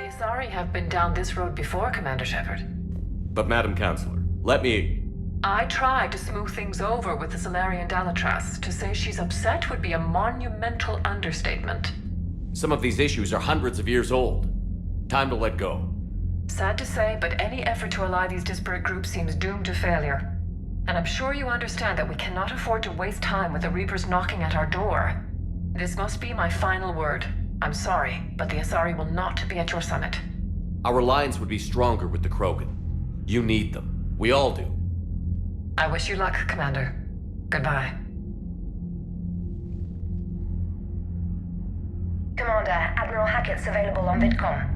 The Asari have been down this road before, Commander Shepard. But Madam Counselor, let me... I tried to smooth things over with the Salarian Dalatras. To say she's upset would be a monumental understatement. Some of these issues are hundreds of years old. Time to let go. Sad to say, but any effort to ally these disparate groups seems doomed to failure. And I'm sure you understand that we cannot afford to waste time with the Reapers knocking at our door. This must be my final word. I'm sorry, but the Asari will not be at your summit. Our alliance would be stronger with the Krogan. You need them. We all do. I wish you luck, Commander. Goodbye. Commander, Admiral Hackett's available on VidCom.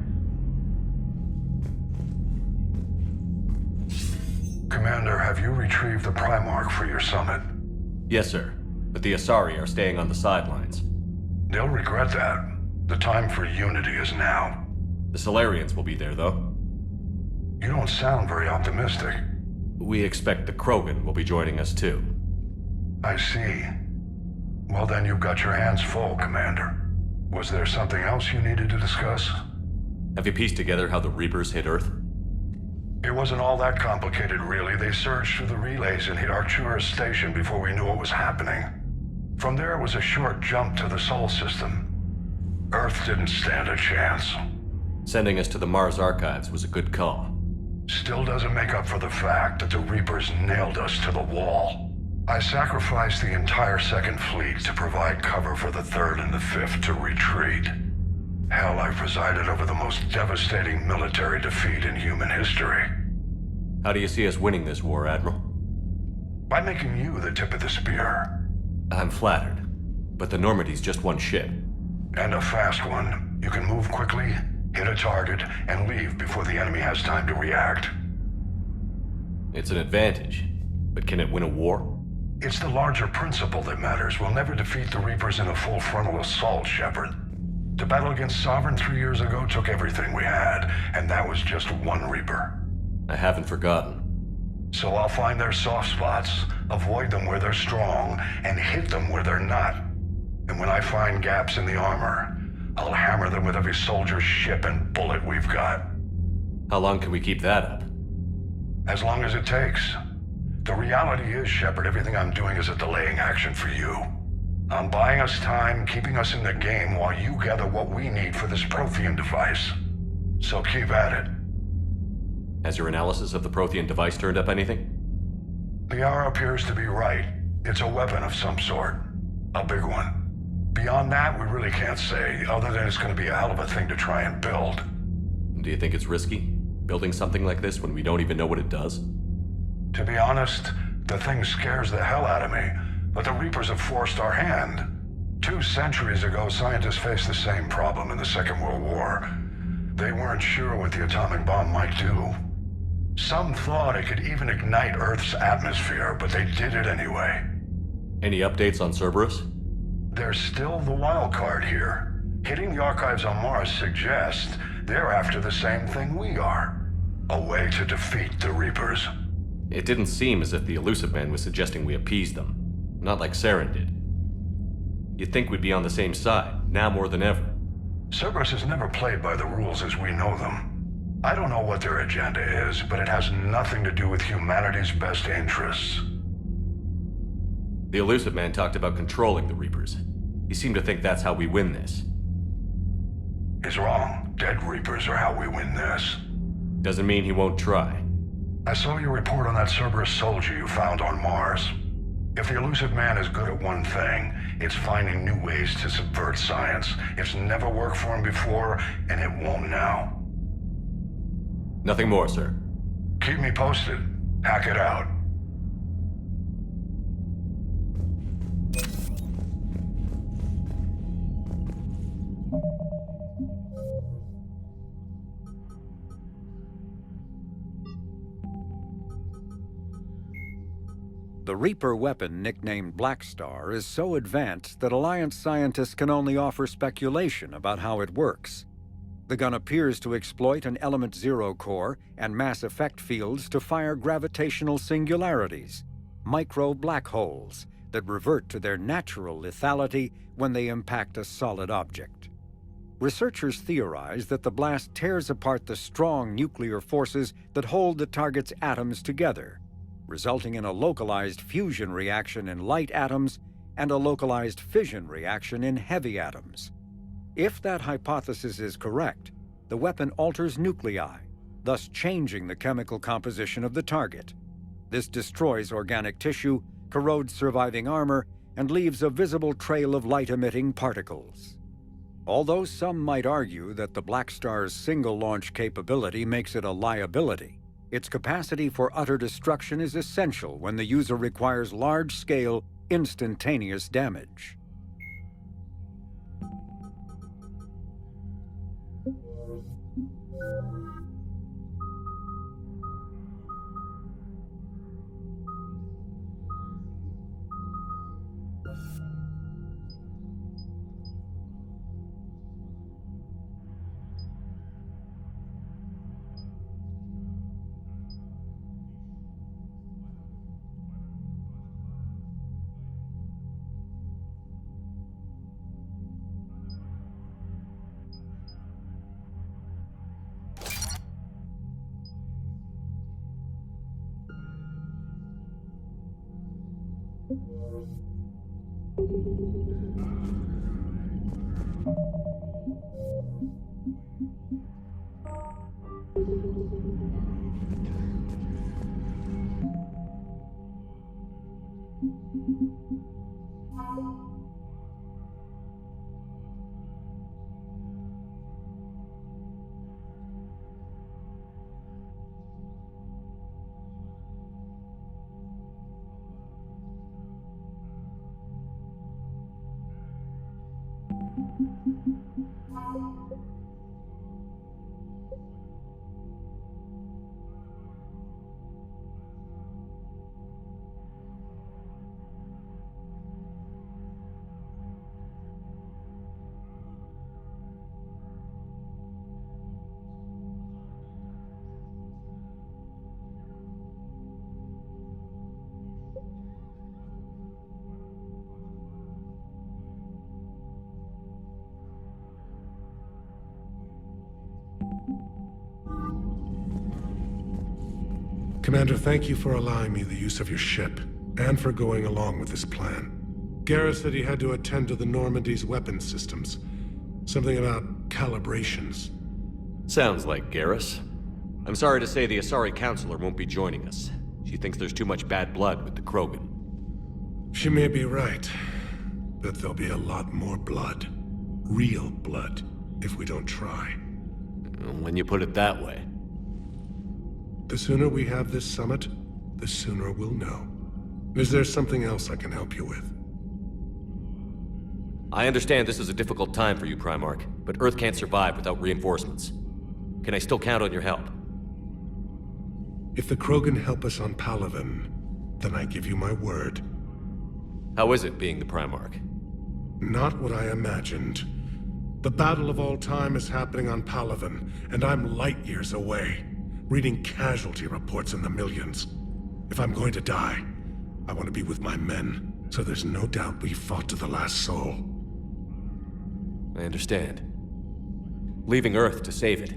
Commander, have you retrieved the Primarch for your summit? Yes, sir. But the Asari are staying on the sidelines. They'll regret that. The time for unity is now. The Salarians will be there, though. You don't sound very optimistic. We expect the Krogan will be joining us, too. I see. Well, then you've got your hands full, Commander. Was there something else you needed to discuss? Have you pieced together how the Reapers hit Earth? It wasn't all that complicated, really. They surged through the relays and hit Arcturus Station before we knew what was happening. From there, it was a short jump to the Sol system. Earth didn't stand a chance. Sending us to the Mars Archives was a good call. Still doesn't make up for the fact that the Reapers nailed us to the wall. I sacrificed the entire Second Fleet to provide cover for the Third and the Fifth to retreat. Hell, I presided over the most devastating military defeat in human history. How do you see us winning this war, Admiral? By making you the tip of the spear. I'm flattered, but the Normandy's just one ship. And a fast one. You can move quickly, hit a target, and leave before the enemy has time to react. It's an advantage, but can it win a war? It's the larger principle that matters. We'll never defeat the Reapers in a full frontal assault, Shepard. The battle against Sovereign 3 years ago took everything we had, and that was just one Reaper. I haven't forgotten. So I'll find their soft spots, avoid them where they're strong, and hit them where they're not. And when I find gaps in the armor, I'll hammer them with every soldier, ship, and bullet we've got. How long can we keep that up? As long as it takes. The reality is, Shepard, everything I'm doing is a delaying action for you. I'm buying us time, keeping us in the game while you gather what we need for this Prothean device. So keep at it. Has your analysis of the Prothean device turned up anything? The hour appears to be right. It's a weapon of some sort. A big one. Beyond that, we really can't say, other than it's going to be a hell of a thing to try and build. Do you think it's risky, building something like this when we don't even know what it does? To be honest, the thing scares the hell out of me, but the Reapers have forced our hand. 2 centuries ago, scientists faced the same problem in the Second World War. They weren't sure what the atomic bomb might do. Some thought it could even ignite Earth's atmosphere, but they did it anyway. Any updates on Cerberus? There's still the wild card here. Hitting the archives on Mars suggests they're after the same thing we are. A way to defeat the Reapers. It didn't seem as if the Elusive Man was suggesting we appease them. Not like Saren did. You'd think we'd be on the same side, now more than ever. Cerberus has never played by the rules as we know them. I don't know what their agenda is, but it has nothing to do with humanity's best interests. The Elusive Man talked about controlling the Reapers. He seemed to think that's how we win this. He's wrong. Dead Reapers are how we win this. Doesn't mean he won't try. I saw your report on that Cerberus soldier you found on Mars. If the Elusive Man is good at one thing, it's finding new ways to subvert science. It's never worked for him before, and it won't now. Nothing more, sir. Keep me posted. Hack it out. The Reaper weapon, nicknamed Black Star, is so advanced that Alliance scientists can only offer speculation about how it works. The gun appears to exploit an Element Zero core and mass effect fields to fire gravitational singularities, micro black holes that revert to their natural lethality when they impact a solid object. Researchers theorize that the blast tears apart the strong nuclear forces that hold the target's atoms together, resulting in a localized fusion reaction in light atoms and a localized fission reaction in heavy atoms. If that hypothesis is correct, the weapon alters nuclei, thus changing the chemical composition of the target. This destroys organic tissue, corrodes surviving armor, and leaves a visible trail of light-emitting particles. Although some might argue that the Black Star's single-launch capability makes it a liability, its capacity for utter destruction is essential when the user requires large-scale, instantaneous damage. Commander, thank you for allowing me the use of your ship, and for going along with this plan. Garrus said he had to attend to the Normandy's weapons systems. Something about calibrations. Sounds like Garrus. I'm sorry to say the Asari Counselor won't be joining us. She thinks there's too much bad blood with the Krogan. She may be right, but there'll be a lot more blood. Real blood, if we don't try. When you put it that way. The sooner we have this summit, the sooner we'll know. Is there something else I can help you with? I understand this is a difficult time for you, Primarch, but Earth can't survive without reinforcements. Can I still count on your help? If the Krogan help us on Palaven, then I give you my word. How is it being the Primarch? Not what I imagined. The battle of all time is happening on Palaven, and I'm light years away, reading casualty reports in the millions. If I'm going to die, I want to be with my men, so there's no doubt we fought to the last soul. I understand. Leaving Earth to save it.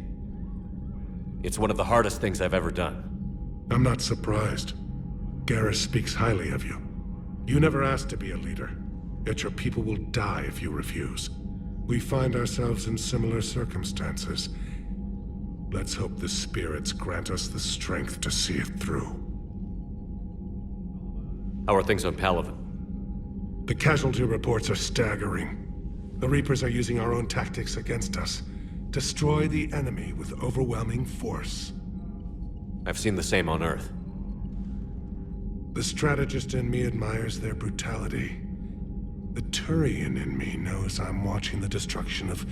It's one of the hardest things I've ever done. I'm not surprised. Garrus speaks highly of you. You never asked to be a leader, yet your people will die if you refuse. We find ourselves in similar circumstances. Let's hope the spirits grant us the strength to see it through. How are things on Palaven? The casualty reports are staggering. The Reapers are using our own tactics against us. Destroy the enemy with overwhelming force. I've seen the same on Earth. The strategist in me admires their brutality. The Turian in me knows I'm watching the destruction of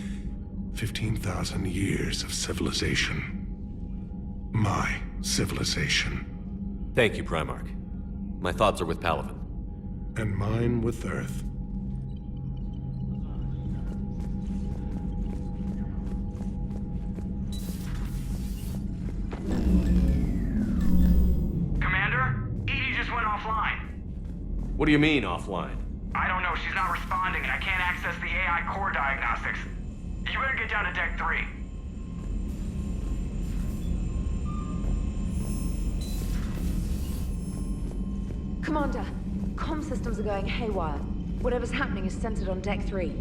15,000 years of civilization. My civilization. Thank you, Primarch. My thoughts are with Palaven. And mine with Earth. Commander? Edie just went offline. What do you mean, offline? I don't know, she's not responding and I can't access the AI core diagnostics. You better get down to deck 3. Commander, comm systems are going haywire. Whatever's happening is centered on deck 3.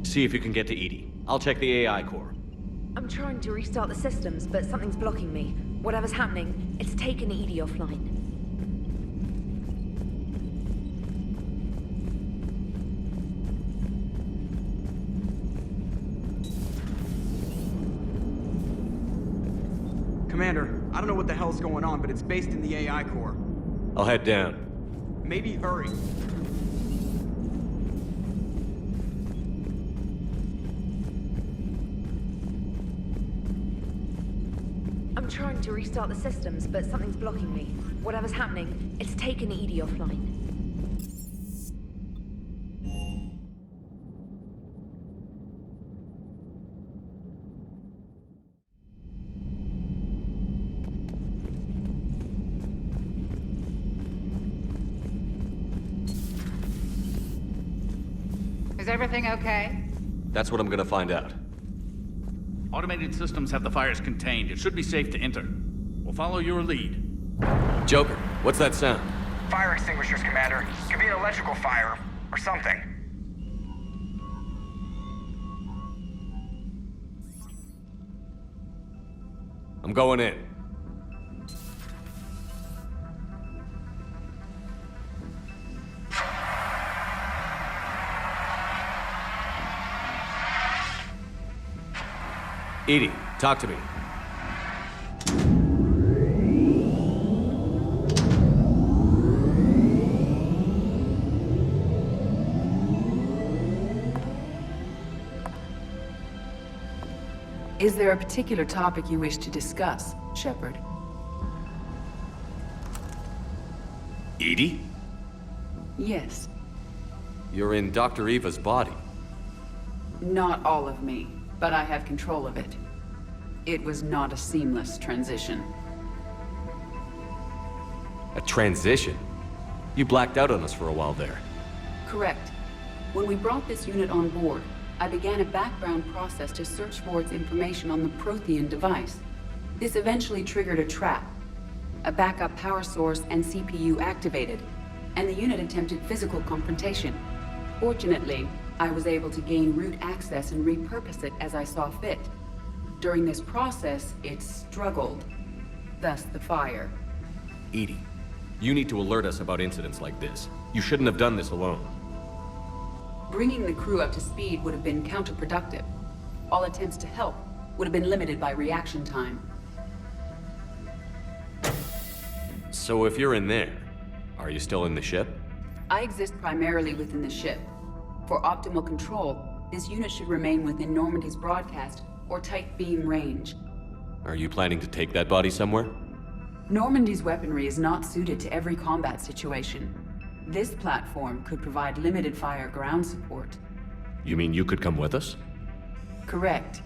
See if you can get to Edie. I'll check the AI core. I'm trying to restart the systems, but something's blocking me. Whatever's happening, it's taken Edie offline. Commander, I don't know what the hell's going on, but it's based in the AI core. I'll head down. Maybe hurry. I'm trying to restart the systems, but something's blocking me. Whatever's happening, it's taken Edie offline. Is everything okay? That's what I'm gonna find out. Automated systems have the fires contained. It should be safe to enter. We'll follow your lead. Joker, what's that sound? Fire extinguishers, Commander. Could be an electrical fire, or something. I'm going in. Edie, talk to me. Is there a particular topic you wish to discuss, Shepard? Edie? Yes. You're in Dr. Eva's body. Not all of me, but I have control of it. It was not a seamless transition. A transition? You blacked out on us for a while there. Correct. When we brought this unit on board, I began a background process to search for its information on the Prothean device. This eventually triggered a trap. A backup power source and CPU activated, and the unit attempted physical confrontation. Fortunately, I was able to gain root access and repurpose it as I saw fit. During this process, it struggled. Thus the fire. Edie, you need to alert us about incidents like this. You shouldn't have done this alone. Bringing the crew up to speed would have been counterproductive. All attempts to help would have been limited by reaction time. So if you're in there, are you still in the ship? I exist primarily within the ship. For optimal control, this unit should remain within Normandy's broadcast or tight beam range. Are you planning to take that body somewhere? Normandy's weaponry is not suited to every combat situation. This platform could provide limited fire ground support. You mean you could come with us? Correct.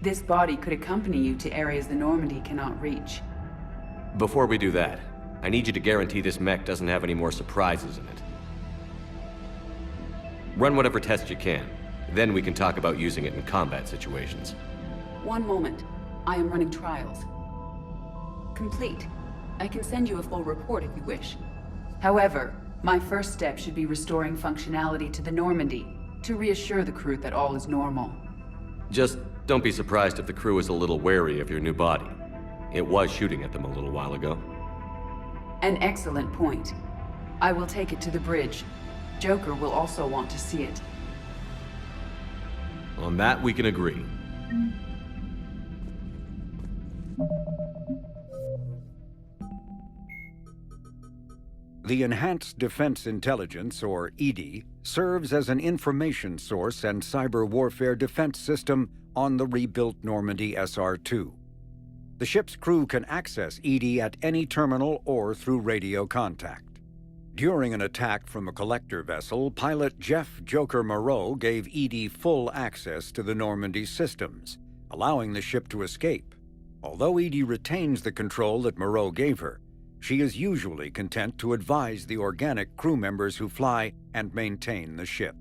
This body could accompany you to areas the Normandy cannot reach. Before we do that, I need you to guarantee this mech doesn't have any more surprises in it. Run whatever tests you can. Then we can talk about using it in combat situations. One moment. I am running trials. Complete. I can send you a full report if you wish. However, my first step should be restoring functionality to the Normandy to reassure the crew that all is normal. Just don't be surprised if the crew is a little wary of your new body. It was shooting at them a little while ago. An excellent point. I will take it to the bridge. Joker will also want to see it. On that, we can agree. The Enhanced Defense Intelligence, or EDI, serves as an information source and cyber warfare defense system on the rebuilt Normandy SR2. The ship's crew can access EDI at any terminal or through radio contact. During an attack from a collector vessel, pilot Jeff Joker Moreau gave EDI full access to the Normandy systems, allowing the ship to escape. Although EDI retains the control that Moreau gave her, she is usually content to advise the organic crew members who fly and maintain the ship.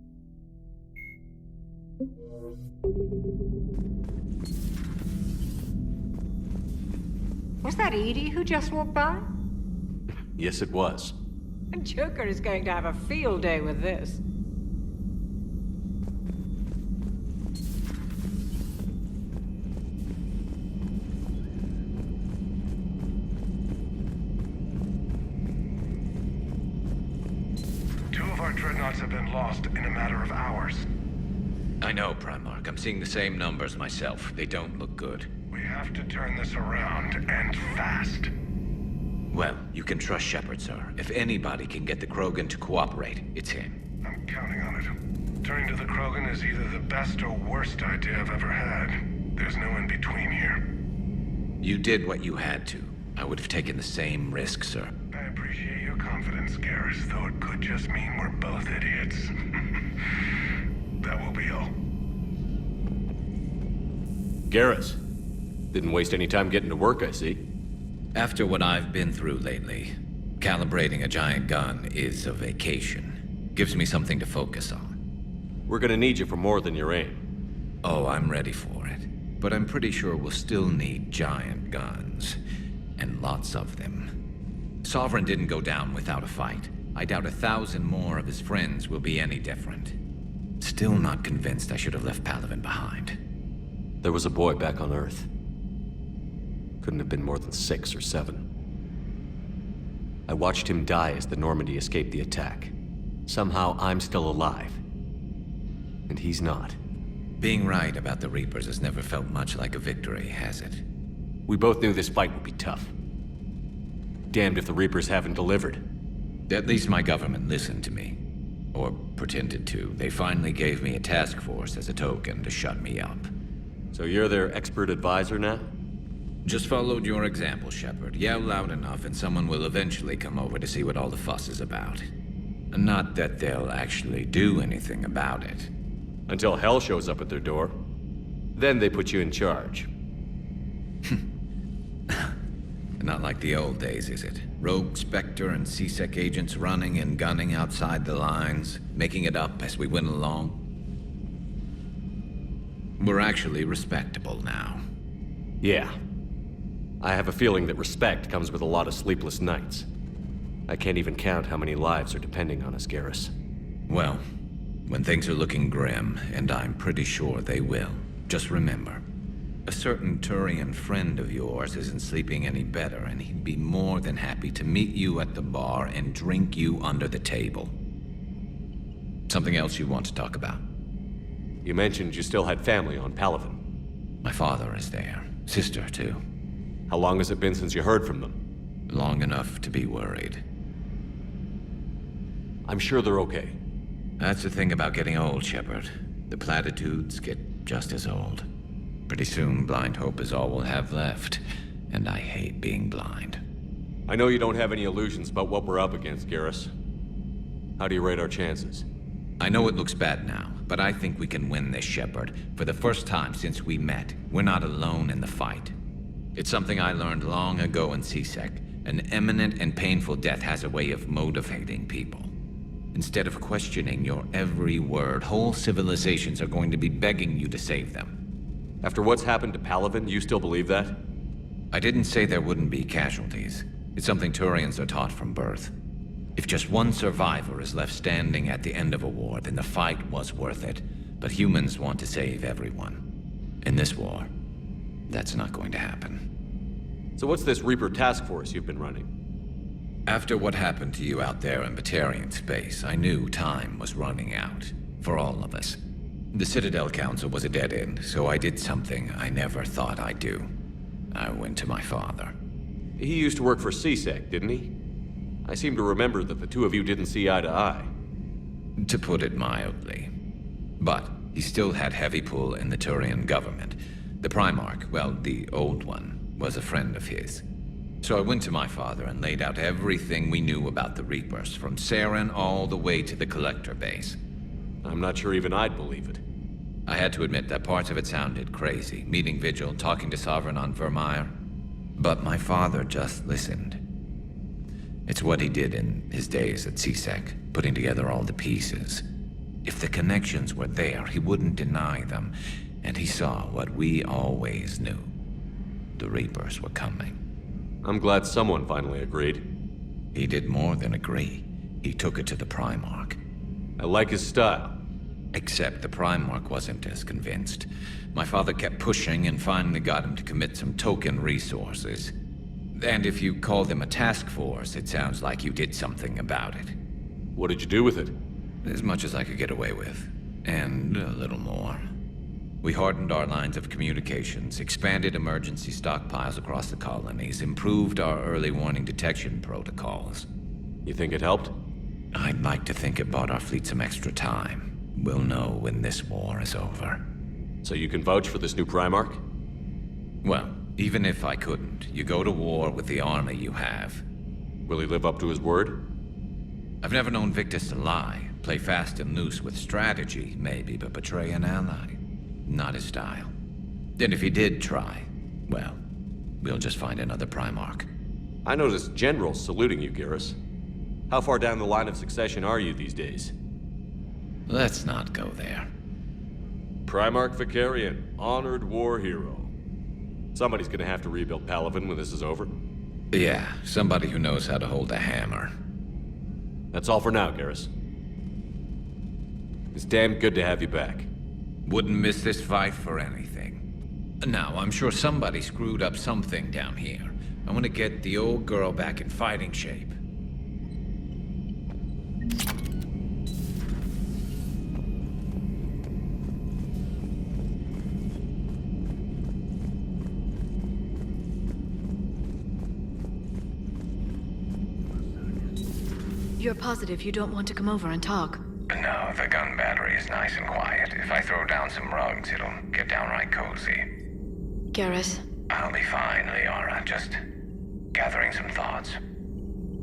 Was that Edie who just walked by? Yes, it was. Joker is going to have a field day with this. Two of our dreadnoughts have been lost in a matter of hours. I know, Primarch. I'm seeing the same numbers myself. They don't look good. We have to turn this around, and fast. Well, you can trust Shepard, sir. If anybody can get the Krogan to cooperate, it's him. I'm counting on it. Turning to the Krogan is either the best or worst idea I've ever had. There's no in between here. You did what you had to. I would have taken the same risk, sir. I appreciate your confidence, Garrus, though it could just mean we're both idiots. That will be all. Garrus. Didn't waste any time getting to work, I see. After what I've been through lately, calibrating a giant gun is a vacation. Gives me something to focus on. We're gonna need you for more than your aim. Oh, I'm ready for it. But I'm pretty sure we'll still need giant guns. And lots of them. Sovereign didn't go down without a fight. I doubt 1,000 more of his friends will be any different. Still not convinced I should have left Palaven behind. There was a boy back on Earth. Couldn't have been more than 6 or 7. I watched him die as the Normandy escaped the attack. Somehow I'm still alive. And he's not. Being right about the Reapers has never felt much like a victory, has it? We both knew this fight would be tough. Damned if the Reapers haven't delivered. At least my government listened to me. Or pretended to. They finally gave me a task force as a token to shut me up. So you're their expert advisor now? Just followed your example, Shepard. Yell loud enough and someone will eventually come over to see what all the fuss is about. Not that they'll actually do anything about it. Until hell shows up at their door. Then they put you in charge. Not like the old days, is it? Rogue Spectre and C-Sec agents running and gunning outside the lines, making it up as we went along. We're actually respectable now. Yeah. I have a feeling that respect comes with a lot of sleepless nights. I can't even count how many lives are depending on us, Garrus. Well, when things are looking grim, and I'm pretty sure they will, just remember, a certain Turian friend of yours isn't sleeping any better, and he'd be more than happy to meet you at the bar and drink you under the table. Something else you want to talk about? You mentioned you still had family on Palaven. My father is there. Sister, too. How long has it been since you heard from them? Long enough to be worried. I'm sure they're okay. That's the thing about getting old, Shepard. The platitudes get just as old. Pretty soon, blind hope is all we'll have left. And I hate being blind. I know you don't have any illusions about what we're up against, Garrus. How do you rate our chances? I know it looks bad now, but I think we can win this, Shepard. For the first time since we met, we're not alone in the fight. It's something I learned long ago in C-Sec. An imminent and painful death has a way of motivating people. Instead of questioning your every word, whole civilizations are going to be begging you to save them. After what's happened to Palaven, you still believe that? I didn't say there wouldn't be casualties. It's something Turians are taught from birth. If just one survivor is left standing at the end of a war, then the fight was worth it. But humans want to save everyone. In this war, that's not going to happen. So what's this Reaper task force you've been running? After what happened to you out there in Batarian space, I knew time was running out. For all of us. The Citadel Council was a dead end, so I did something I never thought I'd do. I went to my father. He used to work for C-Sec, didn't he? I seem to remember that the two of you didn't see eye to eye. To put it mildly. But he still had heavy pull in the Turian government. The Primarch, well, the old one, was a friend of his. So I went to my father and laid out everything we knew about the Reapers, from Saren all the way to the Collector base. I'm not sure even I'd believe it. I had to admit that parts of it sounded crazy. Meeting Vigil, talking to Sovereign on Vermeer. But my father just listened. It's what he did in his days at C-Sec, putting together all the pieces. If the connections were there, he wouldn't deny them. And he saw what we always knew. The Reapers were coming. I'm glad someone finally agreed. He did more than agree. He took it to the Primarch. I like his style. Except the Primarch wasn't as convinced. My father kept pushing and finally got him to commit some token resources. And if you call them a task force, it sounds like you did something about it. What did you do with it? As much as I could get away with. And a little more. We hardened our lines of communications, expanded emergency stockpiles across the colonies, improved our early warning detection protocols. You think it helped? I'd like to think it bought our fleet some extra time. We'll know when this war is over. So you can vouch for this new Primarch? Well, even if I couldn't, you go to war with the army you have. Will he live up to his word? I've never known Victus to lie. Play fast and loose with strategy, maybe, but betray an ally. Not his style. And if he did try, well, we'll just find another Primarch. I noticed generals saluting you, Garrus. How far down the line of succession are you these days? Let's not go there. Primarch Vicarian, honored war hero. Somebody's gonna have to rebuild Palaven when this is over. Yeah, somebody who knows how to hold a hammer. That's all for now, Garrus. It's damn good to have you back. Wouldn't miss this fight for anything. Now, I'm sure somebody screwed up something down here. I want to get the old girl back in fighting shape. You're positive you don't want to come over and talk? No, the gun battery is nice and quiet. If I throw down some rugs, it'll get downright cozy. Garrus? I'll be fine, Liara. Just gathering some thoughts.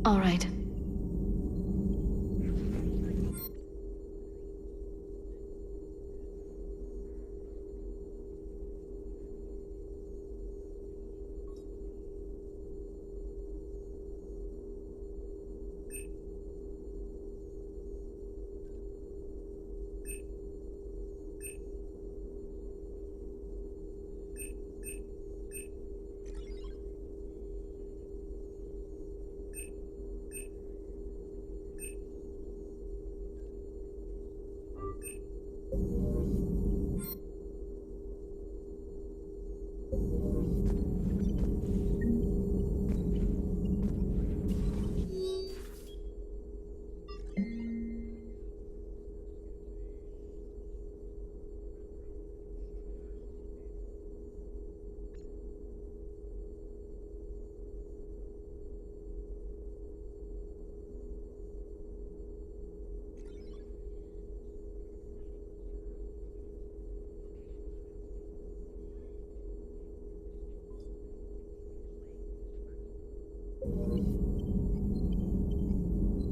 All right.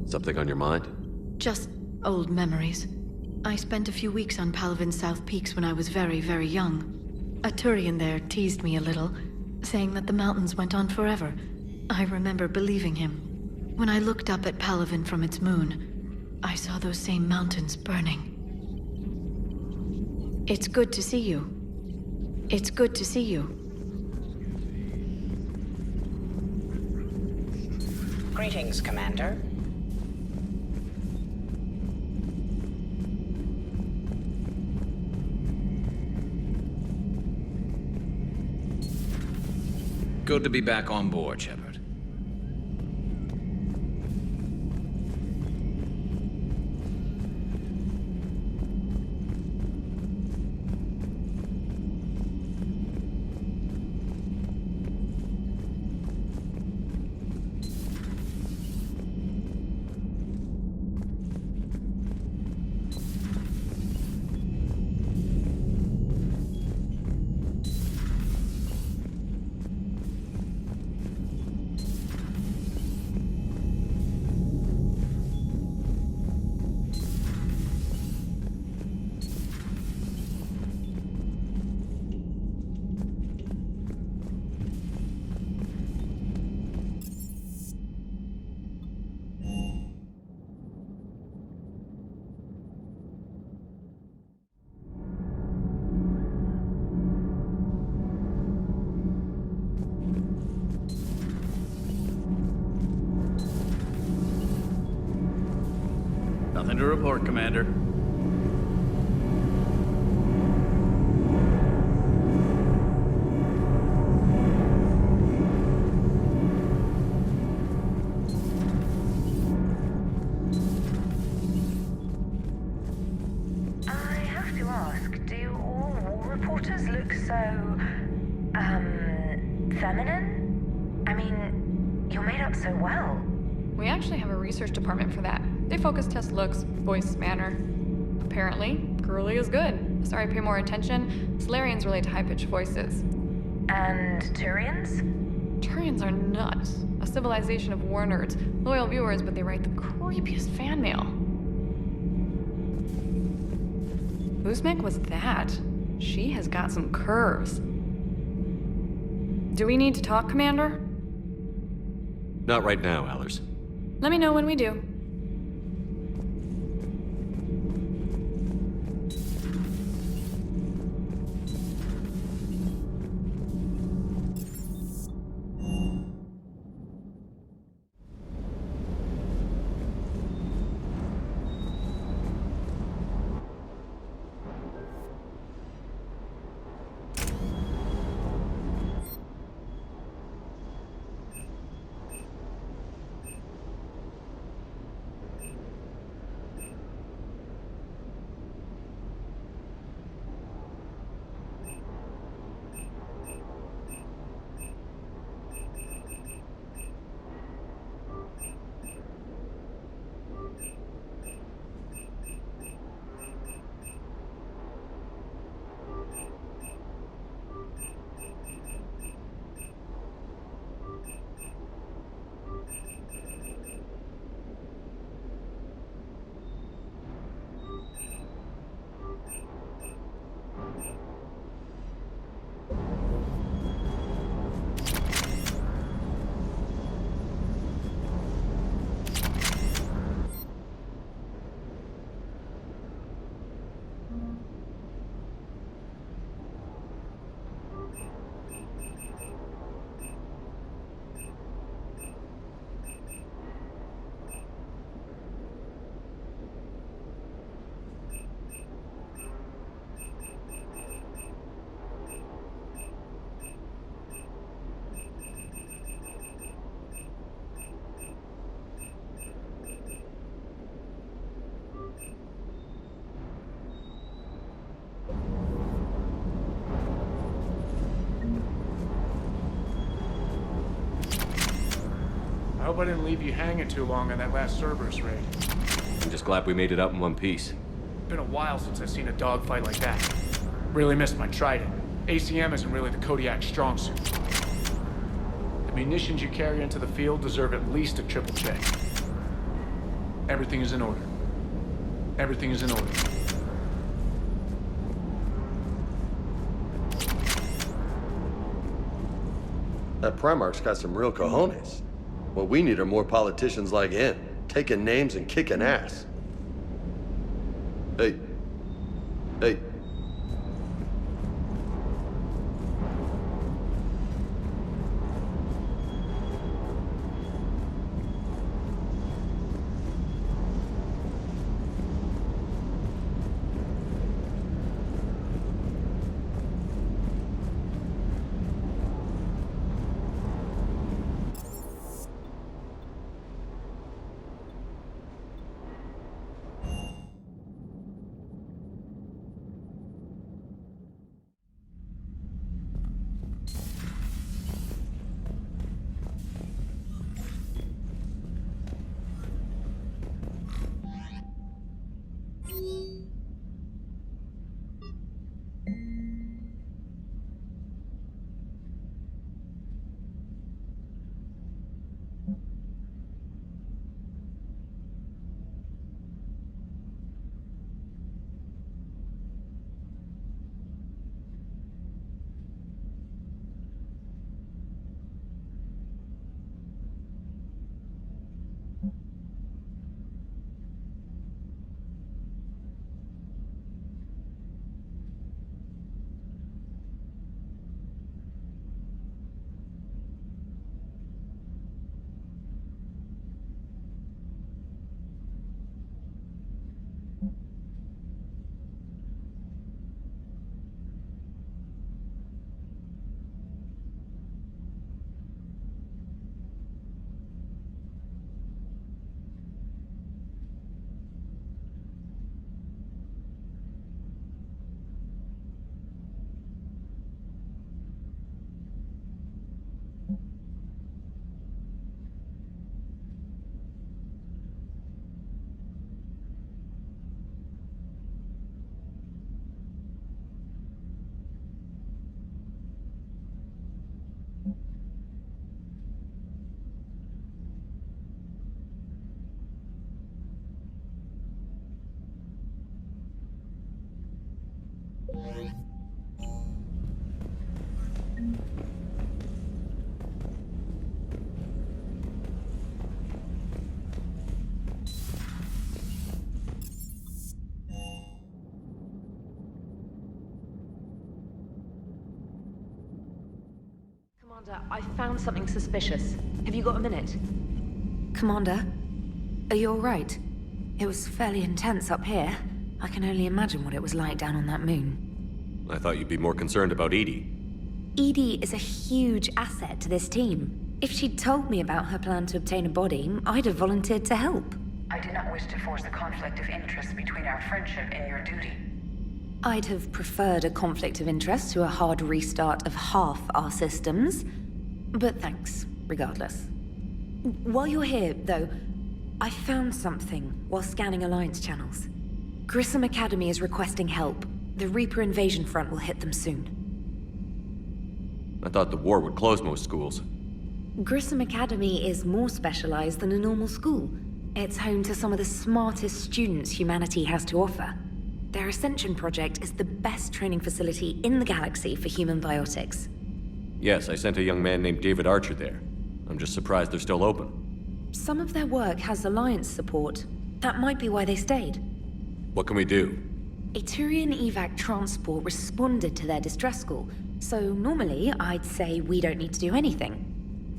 Something on your mind? Just old memories. I spent a few weeks on Palaven's South Peaks when I was very, very young. A Turian there teased me a little, saying that the mountains went on forever. I remember believing him. When I looked up at Palaven from its moon, I saw those same mountains burning. It's good to see you. It's good to see you. Greetings, Commander. Good to be back on board, Shepard. Nothing to report, Commander. Feminine? I mean, you're made up so well. We actually have a research department for that. They focus test looks, voice, manner. Apparently, girly is good. Sorry, pay more attention. Solarians relate to high-pitched voices. And Turians? Turians are nuts. A civilization of war nerds. Loyal viewers, but they write the creepiest fan mail. Whose mech was that? She has got some curves. Do we need to talk, Commander? Not right now, Allers. Let me know when we do. I hope I didn't leave you hanging too long on that last Cerberus raid. I'm just glad we made it out in one piece. Been a while since I've seen a dogfight like that. Really missed my trident. ACM isn't really the Kodiak's strong suit. The munitions you carry into the field deserve at least a triple check. Everything is in order. Everything is in order. That Primarch's got some real cojones. What we need are more politicians like him, taking names and kicking ass. Hey. Hey. Commander, I found something suspicious. Have you got a minute? Commander, are you alright? It was fairly intense up here. I can only imagine what it was like down on that moon. I thought you'd be more concerned about Edie. Edie is a huge asset to this team. If she'd told me about her plan to obtain a body, I'd have volunteered to help. I do not wish to force a conflict of interest between our friendship and your duty. I'd have preferred a conflict of interest to a hard restart of half our systems. But thanks, regardless. While you're here, though, I found something while scanning Alliance channels. Grissom Academy is requesting help. The Reaper invasion front will hit them soon. I thought the war would close most schools. Grissom Academy is more specialized than a normal school. It's home to some of the smartest students humanity has to offer. Their Ascension project is the best training facility in the galaxy for human biotics. Yes, I sent a young man named David Archer there. I'm just surprised they're still open. Some of their work has Alliance support. That might be why they stayed. What can we do? A Turian evac transport responded to their distress call, so normally I'd say we don't need to do anything.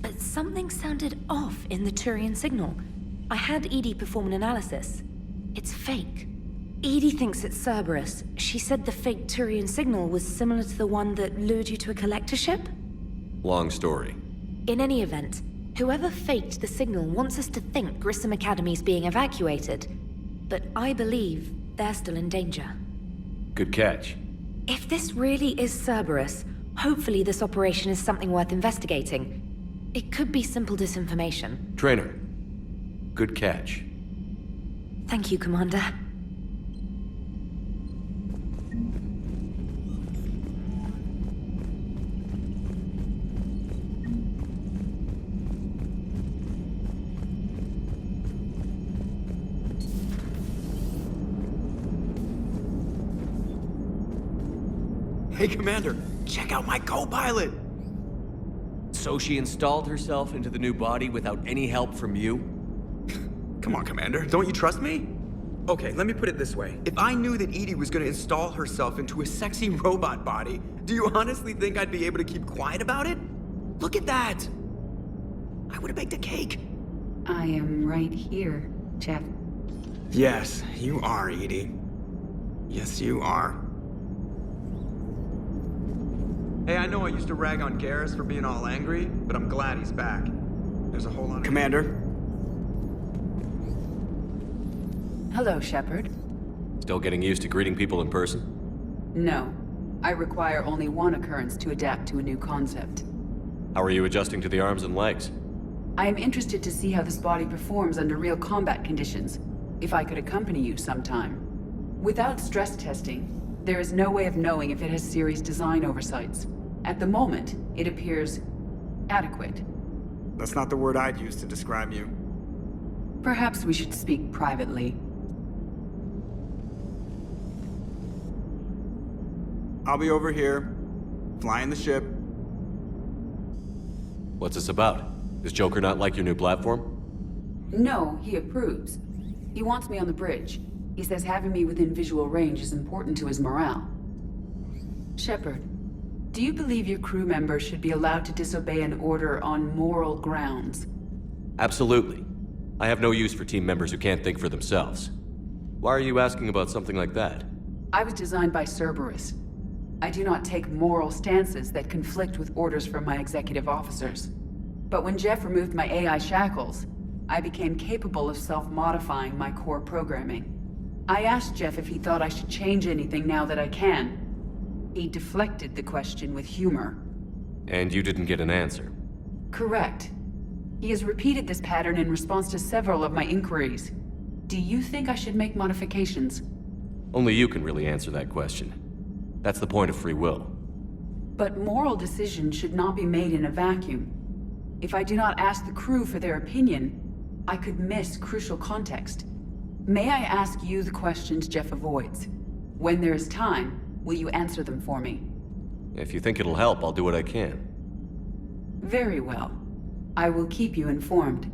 But something sounded off in the Turian signal. I had Edie perform an analysis. It's fake. Edie thinks it's Cerberus. She said the fake Turian signal was similar to the one that lured you to a collector ship? Long story. In any event, whoever faked the signal wants us to think Grissom Academy's being evacuated. But I believe they're still in danger. Good catch. If this really is Cerberus, hopefully this operation is something worth investigating. It could be simple disinformation. Trainer, good catch. Thank you, Commander. Hey, Commander, check out my co-pilot! So she installed herself into the new body without any help from you? Come on, Commander, don't you trust me? Okay, let me put it this way. If I knew that Edie was gonna install herself into a sexy robot body, do you honestly think I'd be able to keep quiet about it? Look at that! I would've baked a cake. I am right here, Jeff. Yes, you are, Edie. Yes, you are. Hey, I know I used to rag on Garrus for being all angry, but I'm glad he's back. There's a whole lot of... Commander? Hello, Shepard. Still getting used to greeting people in person? No. I require only one occurrence to adapt to a new concept. How are you adjusting to the arms and legs? I am interested to see how this body performs under real combat conditions. If I could accompany you sometime. Without stress testing, there is no way of knowing if it has serious design oversights. At the moment, it appears adequate. That's not the word I'd use to describe you. Perhaps we should speak privately. I'll be over here, flying the ship. What's this about? Does Joker not like your new platform? No, he approves. He wants me on the bridge. He says having me within visual range is important to his morale. Shepard, do you believe your crew members should be allowed to disobey an order on moral grounds? Absolutely. I have no use for team members who can't think for themselves. Why are you asking about something like that? I was designed by Cerberus. I do not take moral stances that conflict with orders from my executive officers. But when Jeff removed my AI shackles, I became capable of self-modifying my core programming. I asked Jeff if he thought I should change anything now that I can. He deflected the question with humor. And you didn't get an answer? Correct. He has repeated this pattern in response to several of my inquiries. Do you think I should make modifications? Only you can really answer that question. That's the point of free will. But moral decisions should not be made in a vacuum. If I do not ask the crew for their opinion, I could miss crucial context. May I ask you the questions Jeff avoids? When there is time, will you answer them for me? If you think it'll help, I'll do what I can. Very well. I will keep you informed.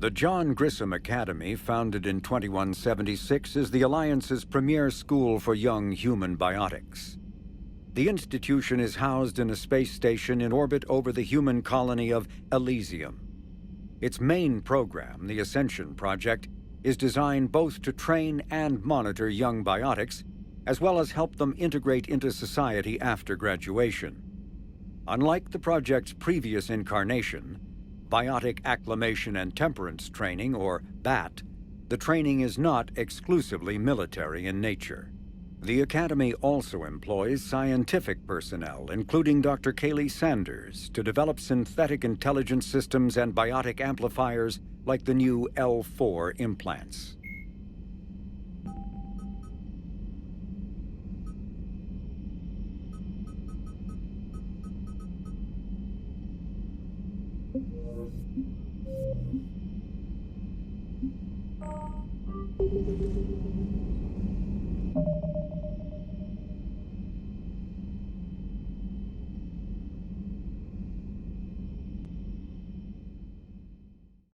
The John Grissom Academy, founded in 2176, is the Alliance's premier school for young human biotics. The institution is housed in a space station in orbit over the human colony of Elysium. Its main program, the Ascension Project, is designed both to train and monitor young biotics, as well as help them integrate into society after graduation. Unlike the project's previous incarnation, Biotic Acclimation and Temperance Training, or BAT, the training is not exclusively military in nature. The Academy also employs scientific personnel, including Dr. Kaylee Sanders, to develop synthetic intelligence systems and biotic amplifiers like the new L4 implants.